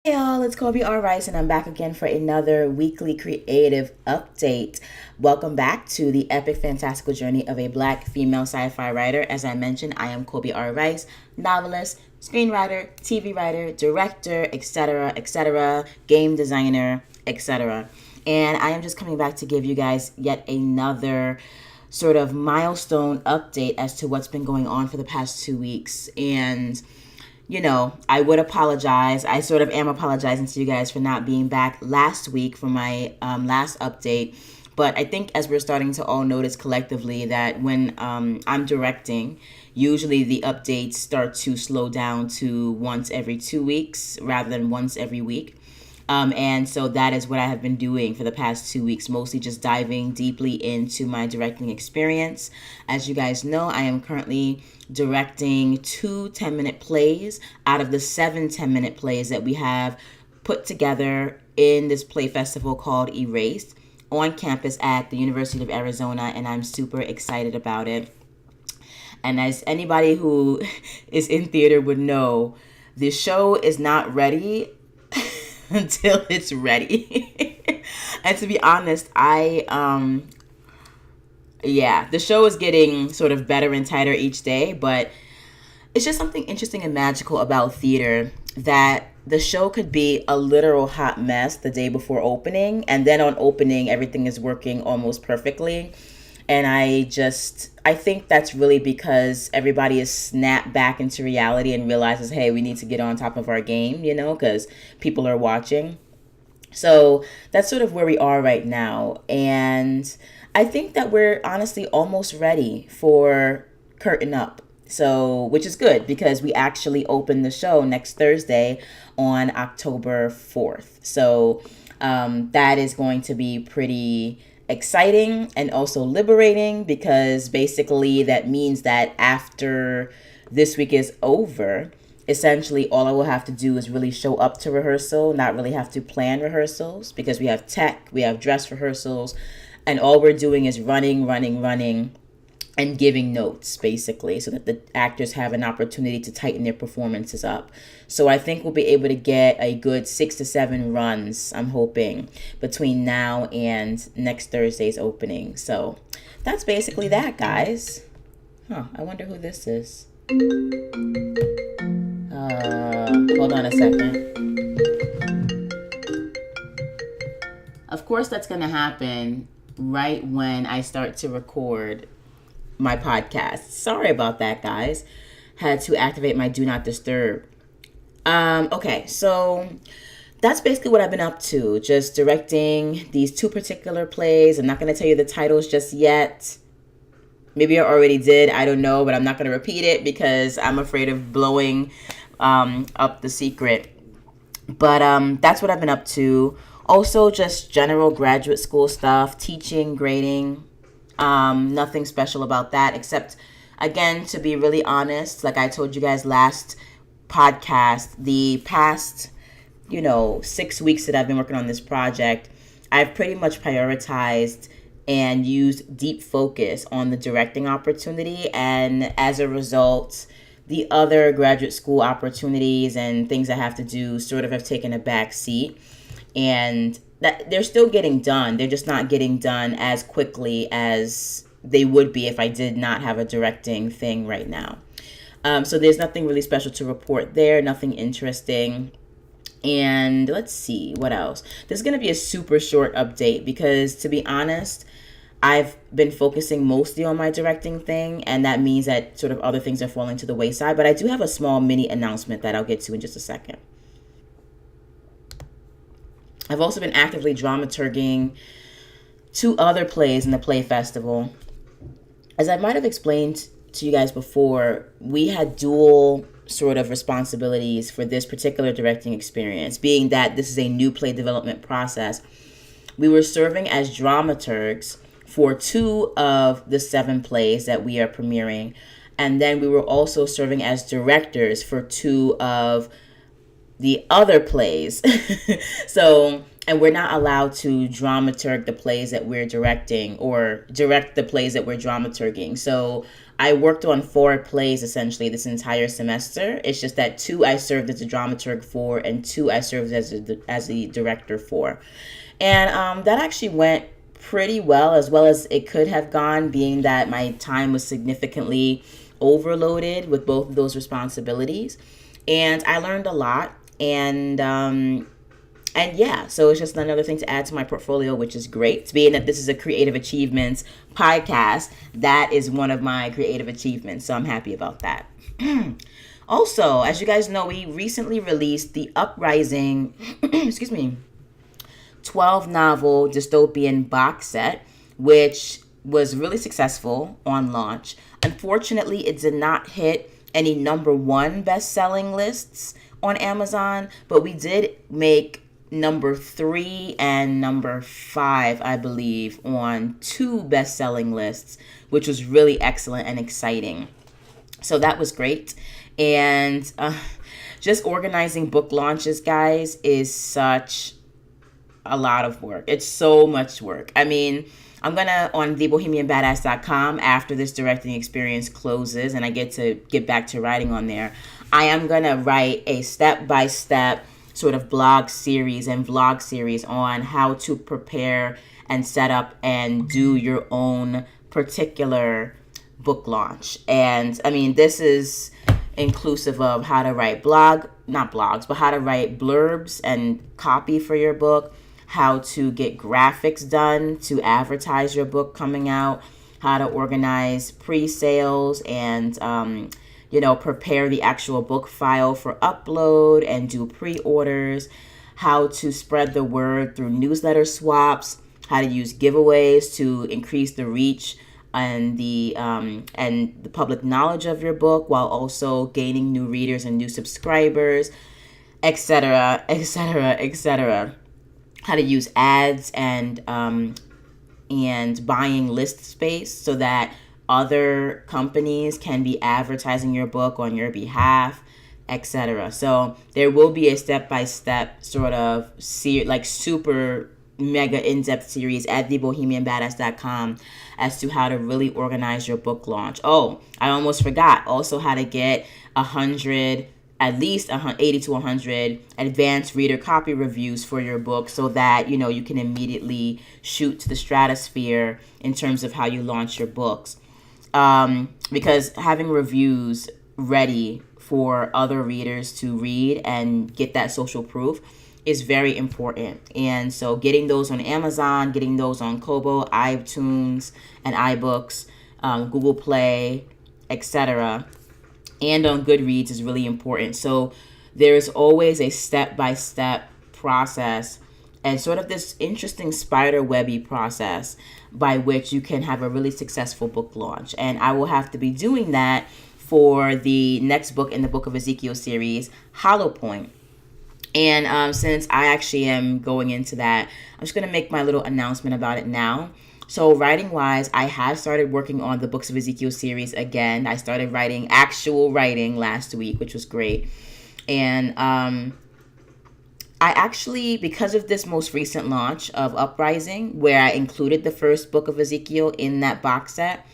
Hey y'all, it's Kobe R. Rice, and I'm back again for another weekly creative update. Welcome back to the epic, fantastical journey of a Black female sci-fi writer. As I mentioned, I am Kobe R. Rice, novelist, screenwriter, TV writer, director, etc., game designer, etc. And I am just coming back to give you guys yet another sort of milestone update as to what's been going on for the past 2 weeks. And I would apologize. I sort of am apologizing to you guys for not being back last week for my last update. But I think as we're starting to all notice collectively that when I'm directing, usually the updates start to slow down to once every 2 weeks rather than once every week. And so that is what I have been doing for the past 2 weeks, mostly just diving deeply into my directing experience. As you guys know, I am currently directing 2 10-minute plays out of the 7 10-minute plays that we have put together in this play festival called Erased on campus at the University of Arizona, and I'm super excited about it. And as anybody who is in theater would know, the show is not ready until it's ready. And to be honest, the show is getting sort of better and tighter each day, but it's just something interesting and magical about theater that the show could be a literal hot mess the day before opening, and then on opening everything is working almost perfectly. And I think that's really because everybody is snapped back into reality and realizes, hey, we need to get on top of our game, because people are watching. So that's sort of where we are right now. And I think that we're honestly almost ready for Curtain Up. So, which is good because we actually open the show next Thursday on October 4th. So that is going to be pretty exciting and also liberating, because basically that means that after this week is over, essentially all I will have to do is really show up to rehearsal, not really have to plan rehearsals, because we have tech, we have dress rehearsals, and all we're doing is running and giving notes, basically, so that the actors have an opportunity to tighten their performances up. So I think we'll be able to get a good 6 to 7 runs, I'm hoping, between now and next Thursday's opening. So that's basically that, guys. I wonder who this is. Hold on a second. Of course, that's going to happen right when I start to record my podcast. Sorry about that, guys. Had to activate my do not disturb. Okay, so that's basically what I've been up to. Just directing these 2 particular plays. I'm not going to tell you the titles just yet. Maybe I already did. I don't know, but I'm not going to repeat it because I'm afraid of blowing up the secret. But that's what I've been up to. Also, just general graduate school stuff, teaching, grading. Nothing special about that, except, again, to be really honest, like I told you guys last podcast, the past, 6 weeks that I've been working on this project, I've pretty much prioritized and used deep focus on the directing opportunity. And as a result, the other graduate school opportunities and things I have to do sort of have taken a back seat. And that they're still getting done. They're just not getting done as quickly as they would be if I did not have a directing thing right now. So there's nothing really special to report there, nothing interesting. And let's see, what else? This is going to be a super short update because, to be honest, I've been focusing mostly on my directing thing, and that means that sort of other things are falling to the wayside. But I do have a small mini announcement that I'll get to in just a second. I've also been actively dramaturging 2 other plays in the play festival. As I might have explained to you guys before, we had dual sort of responsibilities for this particular directing experience, being that this is a new play development process. We were serving as dramaturgs for 2 of the 7 plays that we are premiering, and then we were also serving as directors for 2 of the other plays. So and we're not allowed to dramaturg the plays that we're directing or direct the plays that we're dramaturging. So I worked on 4 plays essentially this entire semester. It's just that 2 I served as a dramaturg for, and 2 I served as a director for. And that actually went pretty well as it could have gone, being that my time was significantly overloaded with both of those responsibilities. And I learned a lot. And yeah, so it's just another thing to add to my portfolio, which is great. Being that this is a creative achievements podcast, that is one of my creative achievements. So I'm happy about that. Also, as you guys know, we recently released the Uprising, 12 novel dystopian box set, which was really successful on launch. Unfortunately, it did not hit any number 1 best-selling lists on Amazon, but we did make number 3 and number 5, I believe, on 2 best-selling lists, which was really excellent and exciting. So that was great. And just organizing book launches, guys, is such a lot of work. It's so much work. I mean, I'm going to, on thebohemianbadass.com, after this directing experience closes and I get back to writing on there, I am going to write a step-by-step sort of blog series and vlog series on how to prepare and set up and do your own particular book launch. And I mean, this is inclusive of how to write how to write blurbs and copy for your book, how to get graphics done to advertise your book coming out, how to organize pre-sales and, prepare the actual book file for upload and do pre-orders, how to spread the word through newsletter swaps, how to use giveaways to increase the reach and the public knowledge of your book while also gaining new readers and new subscribers, etc., etc., etc. How to use ads and buying list space so that other companies can be advertising your book on your behalf, etc. So there will be a step-by-step sort of super mega in-depth series at thebohemianbadass.com as to how to really organize your book launch. Oh, I almost forgot. Also how to get at least 80 to 100 advanced reader copy reviews for your book so that, you can immediately shoot to the stratosphere in terms of how you launch your books. Because having reviews ready for other readers to read and get that social proof is very important. And so getting those on Amazon, getting those on Kobo, iTunes, and iBooks, Google Play, etc., and on Goodreads is really important. So there's always a step-by-step process and sort of this interesting spider-webby process by which you can have a really successful book launch. And I will have to be doing that for the next book in the Book of Ezekiel series, Hollow Point. And since I actually am going into that, I'm just going to make my little announcement about it now. So writing-wise, I have started working on the Books of Ezekiel series again. I started actual writing last week, which was great. And I actually, because of this most recent launch of Uprising, where I included the first book of Ezekiel in that box set,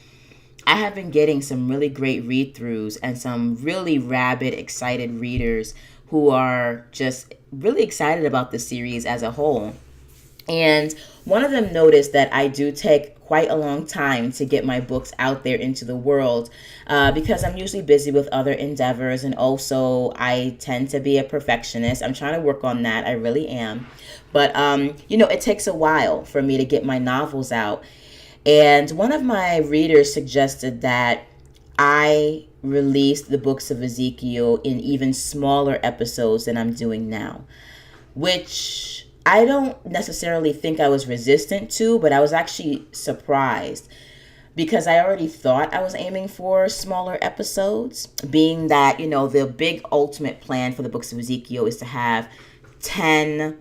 I have been getting some really great read-throughs and some really rabid, excited readers who are just really excited about the series as a whole. And one of them noticed that I do take quite a long time to get my books out there into the world because I'm usually busy with other endeavors, and also I tend to be a perfectionist. I'm trying to work on that. I really am. But, it takes a while for me to get my novels out. And one of my readers suggested that I release the Books of Ezekiel in even smaller episodes than I'm doing now, which I don't necessarily think I was resistant to, but I was actually surprised because I already thought I was aiming for smaller episodes, being that, the big ultimate plan for the Books of Ezekiel is to have 10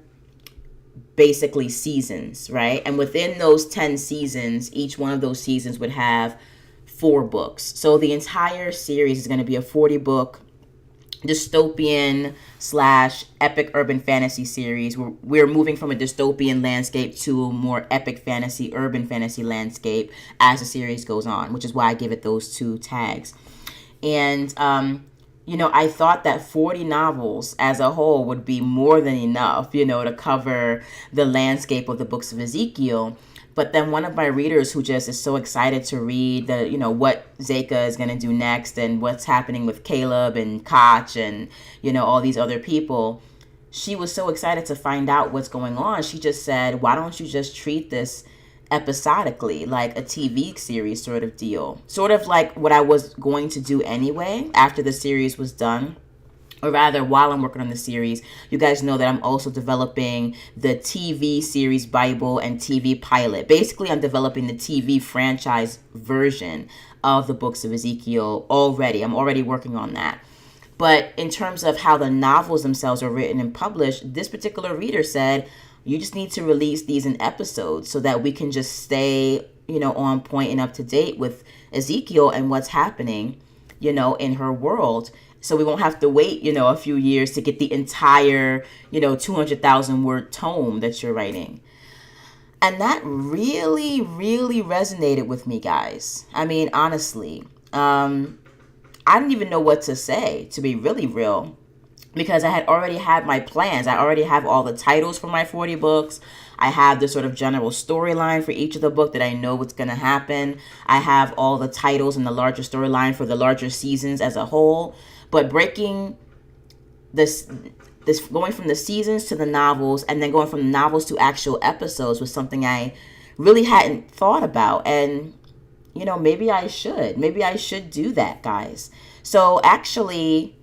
basically seasons, right? And within those 10 seasons, each one of those seasons would have 4 books. So the entire series is going to be a 40-book dystopian slash epic urban fantasy series. We're moving from a dystopian landscape to a more epic fantasy, urban fantasy landscape as the series goes on, which is why I give it those two tags. And, I thought that 40 novels as a whole would be more than enough, to cover the landscape of the books of Ezekiel. But then one of my readers who just is so excited to read what Zeka is going to do next and what's happening with Caleb and Koch and, all these other people, she was so excited to find out what's going on. She just said, why don't you just treat this episodically, like a TV series sort of deal? Sort of like what I was going to do anyway after the series was done. Or rather, while I'm working on the series, you guys know that I'm also developing the TV series Bible and TV pilot. Basically, I'm developing the TV franchise version of the Books of Ezekiel already. I'm already working on that. But in terms of how the novels themselves are written and published, this particular reader said, you just need to release these in episodes so that we can just stay, on point and up to date with Ezekiel and what's happening, in her world. So we won't have to wait, a few years to get the entire, 200,000 word tome that you're writing. And that really, really resonated with me, guys. I mean, honestly, I didn't even know what to say, to be really real, because I had already had my plans. I already have all the titles for my 40 books. I have the sort of general storyline for each of the book that I know what's going to happen. I have all the titles and the larger storyline for the larger seasons as a whole. But breaking this going from the seasons to the novels and then going from the novels to actual episodes was something I really hadn't thought about. And, maybe I should. Maybe I should do that, guys. So actually,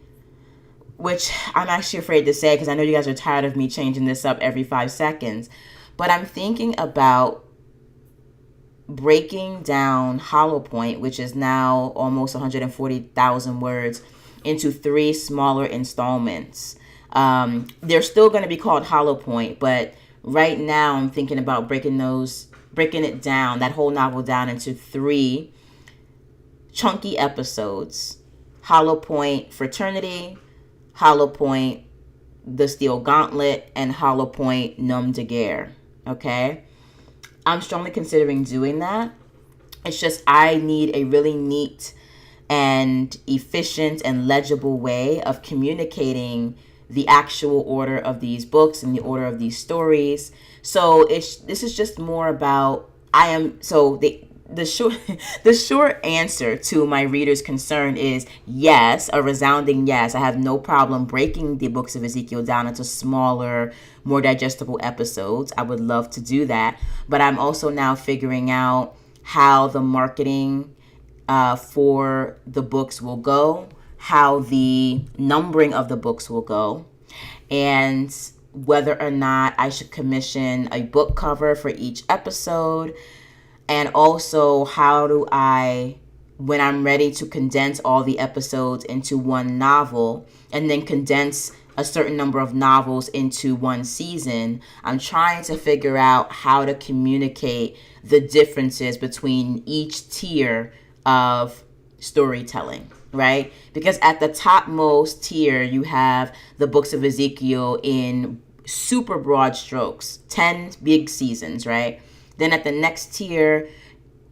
which I'm actually afraid to say because I know you guys are tired of me changing this up every 5 seconds, but I'm thinking about breaking down Hollow Point, which is now almost 140,000 words, into 3 smaller installments. They're still going to be called Hollow Point, but right now I'm thinking about breaking it down, that whole novel down into 3 chunky episodes. Hollow Point Fraternity, Hollow Point The Steel Gauntlet, and Hollow Point Nom de Guerre. Okay? I'm strongly considering doing that. It's just I need a really neat and efficient and legible way of communicating the actual order of these books and the order of these stories. So this is just more about the short answer to my reader's concern is yes, a resounding yes. I have no problem breaking the Books of Ezekiel down into smaller, more digestible episodes. I would love to do that, but I'm also now figuring out how the marketing for the books will go, how the numbering of the books will go, and whether or not I should commission a book cover for each episode, and also how do I, when I'm ready to condense all the episodes into one novel and then condense a certain number of novels into one season, I'm trying to figure out how to communicate the differences between each tier of storytelling, right? Because at the topmost tier, you have the Books of Ezekiel in super broad strokes, 10 big seasons, right? Then at the next tier,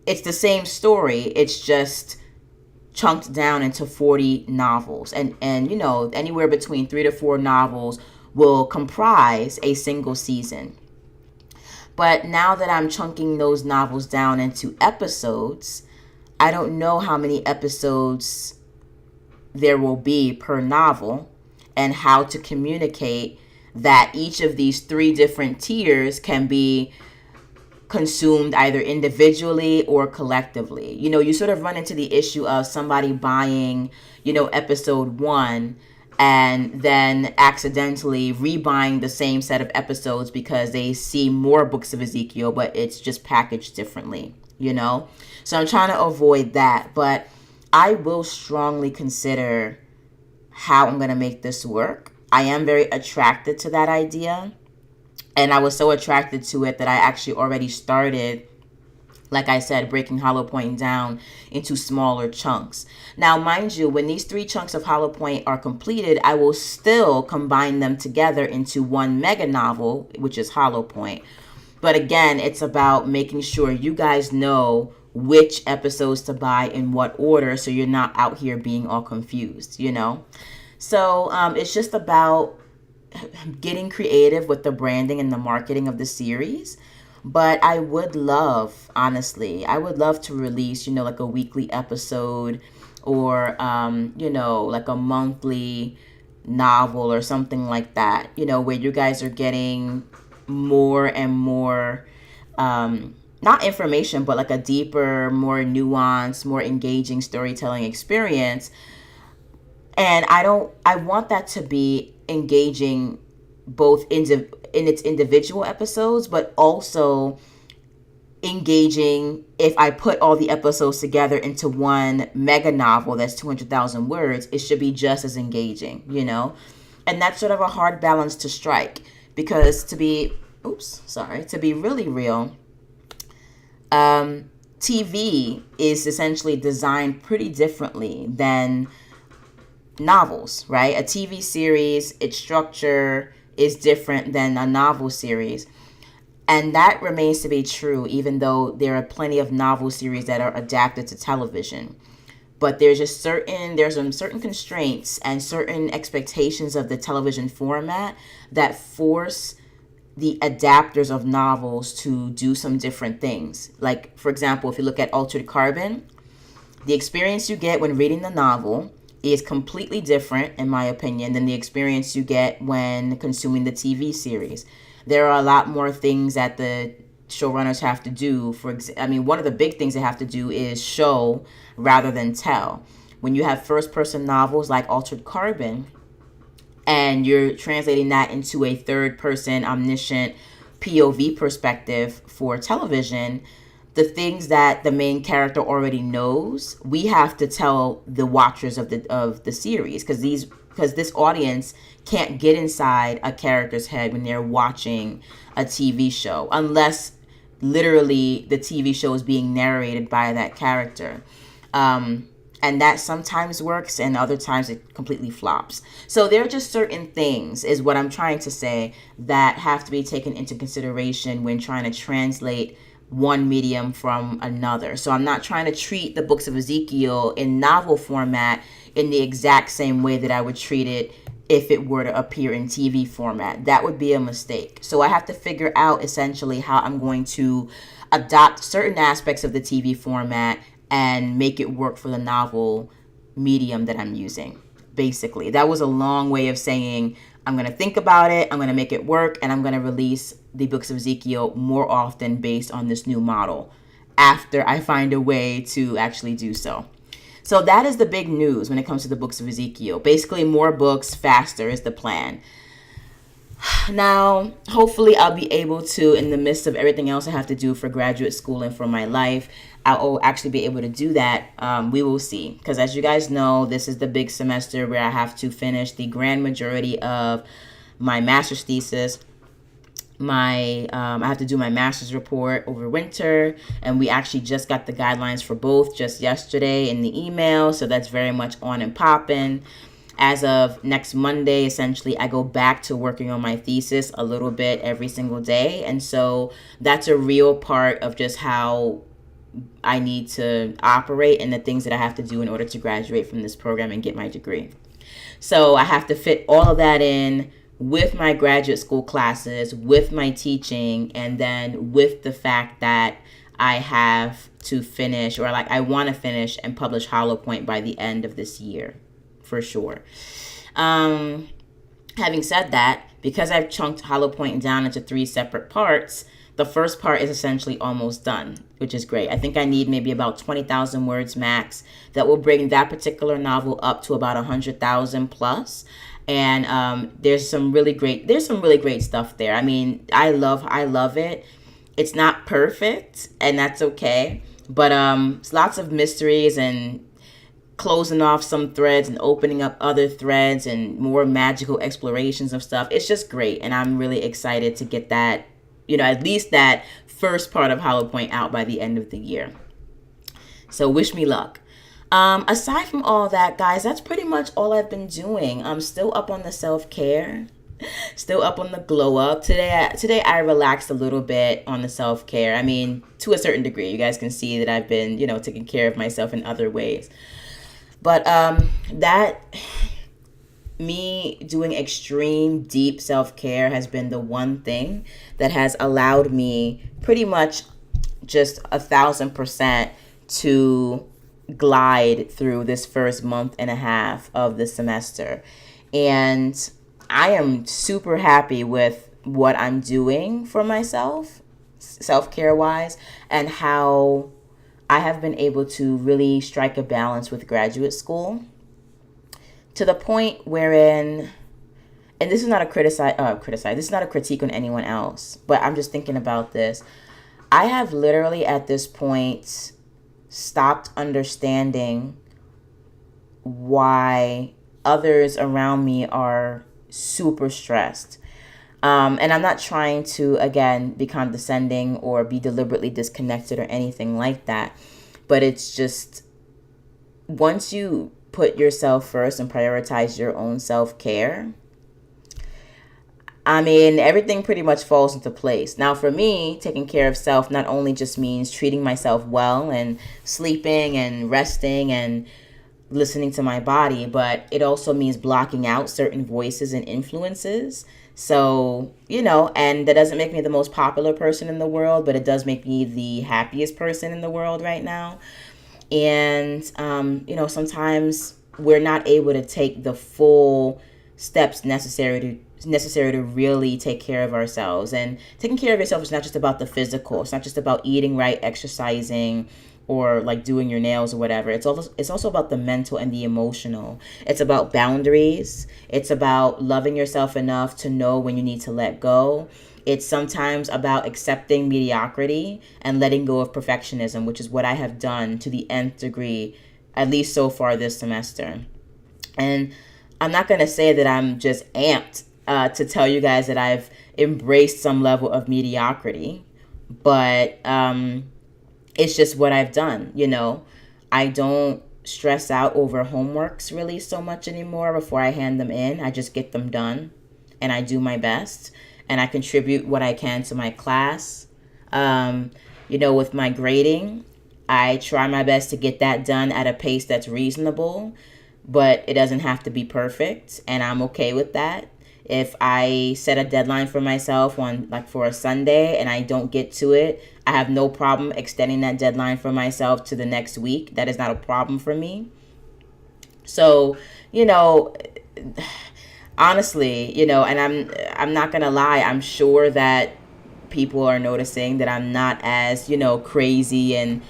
it's the same story. It's just chunked down into 40 novels. And anywhere between 3 to 4 novels will comprise a single season. But now that I'm chunking those novels down into episodes, I don't know how many episodes there will be per novel and how to communicate that each of these 3 different tiers can be consumed either individually or collectively. You sort of run into the issue of somebody buying, episode 1 and then accidentally rebuying the same set of episodes because they see more Books of Ezekiel, but it's just packaged differently, So I'm trying to avoid that, but I will strongly consider how I'm going to make this work. I am very attracted to that idea. And I was so attracted to it that I actually already started Like I said, breaking hollow point down into smaller chunks. Now, mind you, when these 3 chunks of hollow point are completed, I will still combine them together into one mega novel, which is hollow point. But again, it's about making sure you guys know which episodes to buy in what order, so you're not out here being all confused, you know? So it's just about getting creative with the branding and the marketing of the series. But I would love, honestly, I would love to release, like a weekly episode or, like a monthly novel or something like that, where you guys are getting more and more, not information, but like a deeper, more nuanced, more engaging storytelling experience. And I want that to be engaging both in its individual episodes, but also engaging if I put all the episodes together into one mega novel that's 200,000 words, it should be just as engaging, And that's sort of a hard balance to strike, because to be really real, TV is essentially designed pretty differently than novels, right? A TV series, its structure is different than a novel series. And that remains to be true, even though there are plenty of novel series that are adapted to television. But there's some certain constraints and certain expectations of the television format that force the adapters of novels to do some different things. Like, for example, if you look at Altered Carbon, the experience you get when reading the novel is completely different, in my opinion, than the experience you get when consuming the TV series. There are a lot more things that the showrunners have to do. One of the big things they have to do is show rather than tell. When you have first-person novels like Altered Carbon, and you're translating that into a third-person omniscient POV perspective for television, the things that the main character already knows, we have to tell the watchers of the series, because this audience can't get inside a character's head when they're watching a TV show, unless literally the TV show is being narrated by that character. And that sometimes works, and other times it completely flops. So there are just certain things, is what I'm trying to say, that have to be taken into consideration when trying to translate one medium from another. So I'm not trying to treat the Books of Ezekiel in novel format in the exact same way that I would treat it if it were to appear in TV format. That would be a mistake. So I have to figure out essentially how I'm going to adopt certain aspects of the TV format and make it work for the novel medium that I'm using. Basically, that was a long way of saying I'm going to think about it, I'm going to make it work, and I'm going to release the Books of Ezekiel more often based on this new model after I find a way to actually do so. So that is the big news when it comes to the Books of Ezekiel. Basically, more books faster is the plan. Now, hopefully I'll be able to, in the midst of everything else I have to do for graduate school and for my life, I'll actually be able to do that. We will see. Because as you guys know, this is the big semester where I have to finish the grand majority of my master's thesis. I have to do my master's report over winter, and we actually just got the guidelines for both just yesterday in the email. So that's very much on and popping. As of next Monday, essentially, I go back to working on my thesis a little bit every single day. And so that's a real part of just how I need to operate and the things that I have to do in order to graduate from this program and get my degree. So I have to fit all of that in with my graduate school classes, with my teaching, and then with the fact that I have to finish, or I want to finish and publish Hollow Point by the end of this year. For sure. Having said that, because I've chunked Hollow Point down into 3 separate parts, the first part is essentially almost done, which is great. I think I need maybe about 20,000 words max. That will bring that particular novel up to about 100,000 plus. And there's some really great stuff there. I mean, I love it. It's not perfect, and that's okay. But it's lots of mysteries and closing off some threads and opening up other threads and more magical explorations of stuff. It's just great, and I'm really excited to get that at least that first part of Hollow Point out by the end of the year. So wish me luck. Aside from all that, guys, that's pretty much all I've been doing. I'm still up on the self-care, still up on the glow up. Today I relaxed a little bit on the self-care. I mean, to a certain degree. You guys can see that I've been, taking care of myself in other ways. But that me doing extreme deep self-care has been the one thing that has allowed me pretty much just 1,000% to glide through this first month and a half of the semester. And I am super happy with what I'm doing for myself, self-care wise, and how I have been able to really strike a balance with graduate school to the point wherein, and this is not a this is not a critique on anyone else, but I'm just thinking about this. I have literally at this point stopped understanding why others around me are super stressed. And I'm not trying to, again, be condescending or be deliberately disconnected or anything like that. But it's just, once you put yourself first and prioritize your own self-care, I mean, everything pretty much falls into place. Now, for me, taking care of self not only just means treating myself well and sleeping and resting and listening to my body, but it also means blocking out certain voices and influences. So, and that doesn't make me the most popular person in the world, but it does make me the happiest person in the world right now. And, sometimes we're not able to take the full steps necessary to really take care of ourselves. And taking care of yourself is not just about the physical. It's not just about eating right, exercising, or like doing your nails or whatever. It's also about the mental and the emotional. It's about boundaries. It's about loving yourself enough to know when you need to let go. It's sometimes about accepting mediocrity and letting go of perfectionism, which is what I have done to the nth degree, at least so far this semester. And I'm not going to say that I'm just amped to tell you guys that I've embraced some level of mediocrity, but it's just what I've done. I don't stress out over homeworks really so much anymore before I hand them in. I just get them done and I do my best and I contribute what I can to my class. With my grading, I try my best to get that done at a pace that's reasonable, but it doesn't have to be perfect, and I'm okay with that. If I set a deadline for myself for a Sunday and I don't get to it, I have no problem extending that deadline for myself to the next week. That is not a problem for me. So, honestly, and I'm not gonna lie, I'm sure that people are noticing that I'm not as, crazy and,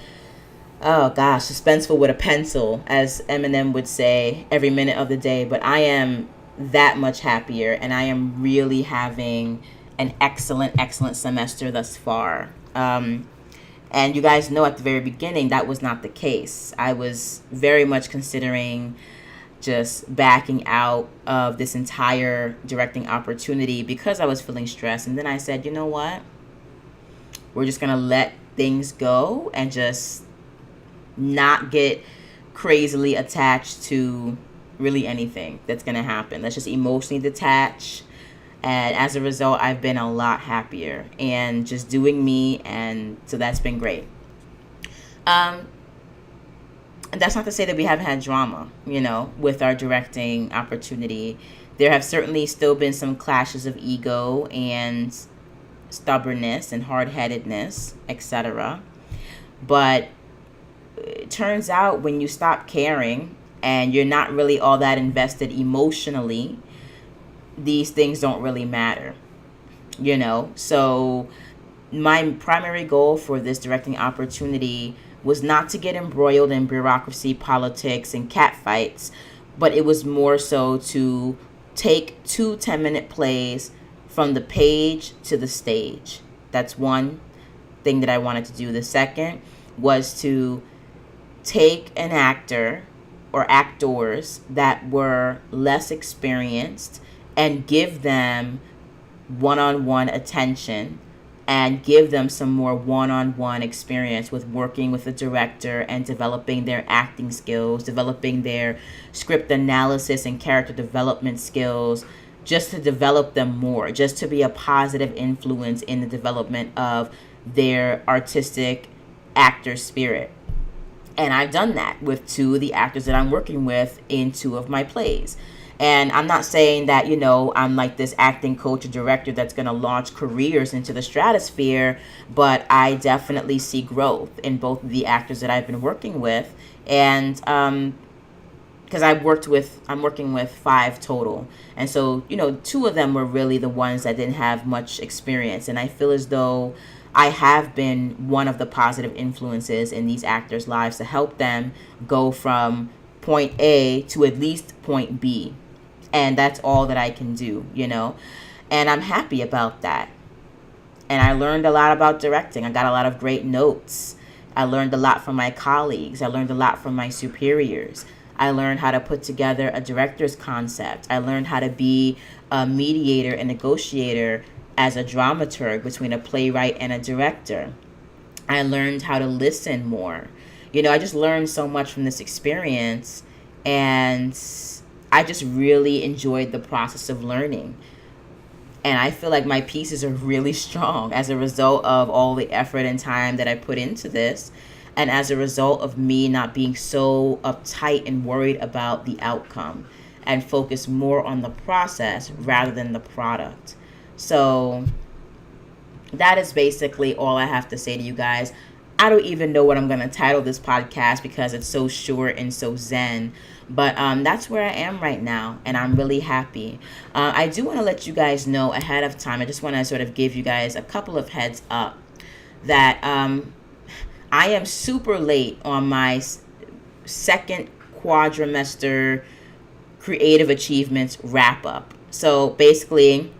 oh gosh, suspenseful with a pencil, as Eminem would say, every minute of the day. But I am that much happier, and I am really having an excellent semester thus far. And you guys know at the very beginning that was not the case. I was very much considering just backing out of this entire directing opportunity because I was feeling stressed. And then I said, you know what? We're just going to let things go and just not get crazily attached to really anything that's going to happen. Let's just emotionally detach. And as a result, I've been a lot happier and just doing me. And so that's been great. And that's not to say that we haven't had drama, with our directing opportunity. There have certainly still been some clashes of ego and stubbornness and hard-headedness, etc. But it turns out when you stop caring and you're not really all that invested emotionally, these things don't really matter, So my primary goal for this directing opportunity was not to get embroiled in bureaucracy, politics, and catfights, but it was more so to take 2 10-minute plays from the page to the stage. That's one thing that I wanted to do. The second was to take an actor or actors that were less experienced and give them one-on-one attention and give them some more one-on-one experience with working with the director and developing their acting skills, developing their script analysis and character development skills, just to develop them more, just to be a positive influence in the development of their artistic actor spirit. And I've done that with two of the actors that I'm working with in two of my plays. And I'm not saying that, I'm like this acting coach or director that's going to launch careers into the stratosphere, but I definitely see growth in both of the actors that I've been working with. And because I'm working with 5 total. And so, 2 of them were really the ones that didn't have much experience. And I feel as though I have been one of the positive influences in these actors' lives to help them go from point A to at least point B. And that's all that I can do, And I'm happy about that. And I learned a lot about directing. I got a lot of great notes. I learned a lot from my colleagues. I learned a lot from my superiors. I learned how to put together a director's concept. I learned how to be a mediator and negotiator as a dramaturg between a playwright and a director. I learned how to listen more. I just learned so much from this experience, and I just really enjoyed the process of learning. And I feel like my pieces are really strong as a result of all the effort and time that I put into this, and as a result of me not being so uptight and worried about the outcome and focus more on the process rather than the product. So that is basically all I have to say to you guys. I don't even know what I'm going to title this podcast because it's so short and so zen. But that's where I am right now, and I'm really happy. I do want to let you guys know ahead of time. I just want to sort of give you guys a couple of heads up that I am super late on my second quadrimester creative achievements wrap up. So basically,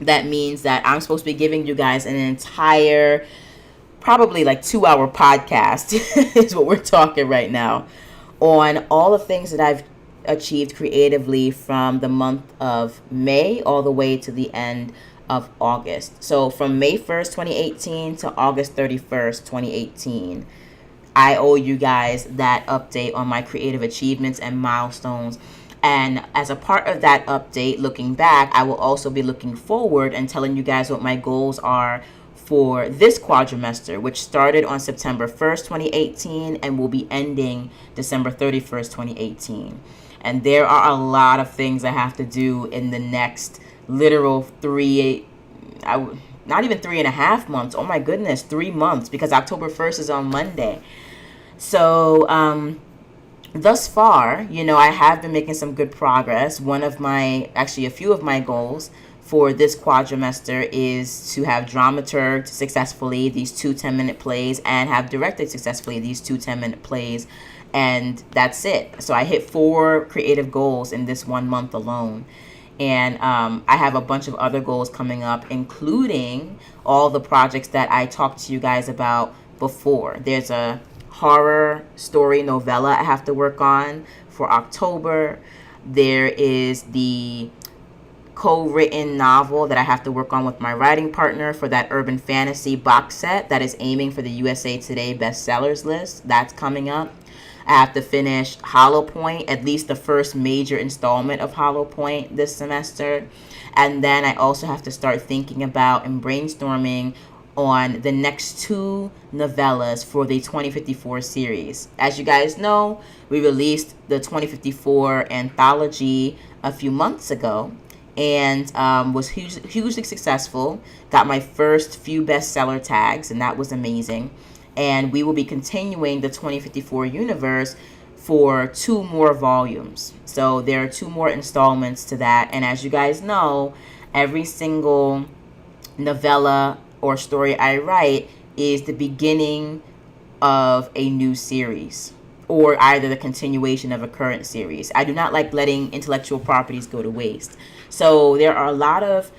that means that I'm supposed to be giving you guys an entire, probably like 2-hour podcast is what we're talking right now, on all the things that I've achieved creatively from the month of May all the way to the end of August. So from May 1st, 2018 to August 31st, 2018, I owe you guys that update on my creative achievements and milestones. And as a part of that update, looking back, I will also be looking forward and telling you guys what my goals are for this quadrimester, which started on September 1st, 2018, and will be ending December 31st, 2018. And there are a lot of things I have to do in the next literal not even 3.5 months. Oh my goodness, 3 months, because October 1st is on Monday. So, thus far, I have been making some good progress. A few of my goals for this quadrimester is to have dramaturged successfully these 2 10-minute plays and have directed successfully these 2 10-minute plays. And that's it. So I hit 4 creative goals in this 1 month alone. And I have a bunch of other goals coming up, including all the projects that I talked to you guys about before. There's a horror story novella I have to work on for October. There is the co-written novel that I have to work on with my writing partner for that urban fantasy box set that is aiming for the USA Today bestsellers list. That's coming up. I have to finish Hollow Point, at least the first major installment of Hollow Point this semester. And then I also have to start thinking about and brainstorming on the next 2 novellas for the 2054 series. As you guys know, we released the 2054 anthology a few months ago and was hugely successful. Got my first few bestseller tags, and that was amazing. And we will be continuing the 2054 universe for 2 more volumes. So there are 2 more installments to that. And as you guys know, every single novella or story I write is the beginning of a new series, or either the continuation of a current series. I do not like letting intellectual properties go to waste. So there are a lot of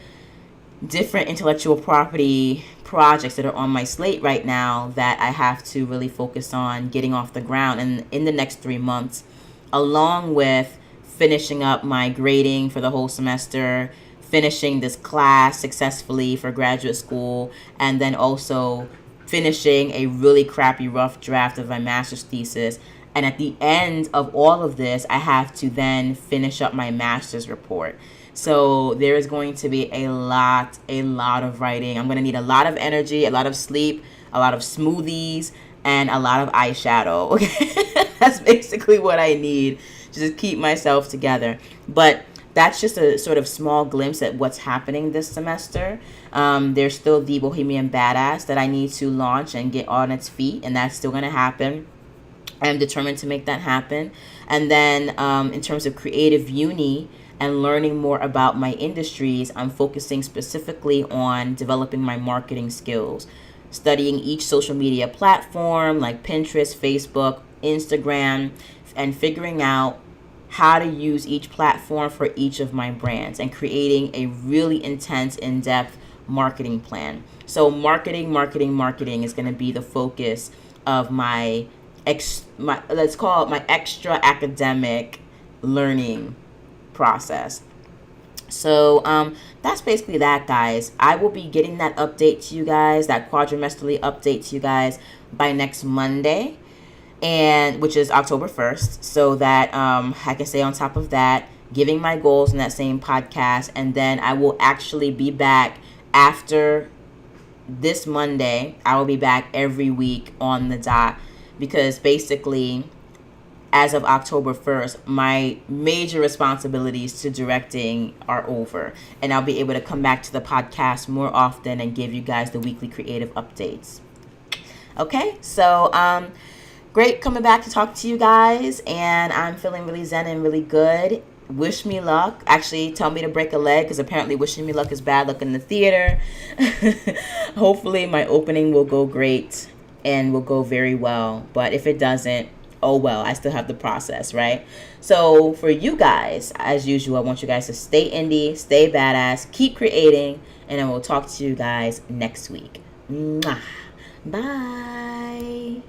different intellectual property projects that are on my slate right now that I have to really focus on getting off the ground in the next 3 months, along with finishing up my grading for the whole semester, finishing this class successfully for graduate school, and then also finishing a really crappy rough draft of my master's thesis. And at the end of all of this, I have to then finish up my master's report. So there is going to be a lot of writing. I'm going to need a lot of energy, a lot of sleep, a lot of smoothies, and a lot of eyeshadow. Okay, that's basically what I need to just keep myself together. But that's just a sort of small glimpse at what's happening this semester. There's still the Bohemian Badass that I need to launch and get on its feet, and that's still going to happen. I'm determined to make that happen. And then in terms of creative uni and learning more about my industries, I'm focusing specifically on developing my marketing skills, studying each social media platform like Pinterest, Facebook, Instagram, and figuring out how to use each platform for each of my brands and creating a really intense, in-depth marketing plan. So marketing is going to be the focus of my let's call it my extra academic learning process. So that's basically that, guys. I will be getting that update to you guys, that quadrimesterly update to you guys by next Monday, and which is October 1st, so that I can stay on top of that, giving my goals in that same podcast. And then I will actually be back after this Monday. I will be back every week on the dot, because basically as of October 1st, my major responsibilities to directing are over, and I'll be able to come back to the podcast more often and give you guys the weekly creative updates. Okay, so great coming back to talk to you guys, and I'm feeling really zen and really good. Wish me luck. Actually, tell me to break a leg, because apparently wishing me luck is bad luck in the theater. Hopefully my opening will go great and will go very well, but if it doesn't, oh well, I still have the process, right? So for you guys, as usual, I want you guys to stay indie, stay badass, keep creating, and I will talk to you guys next week. Mwah. Bye.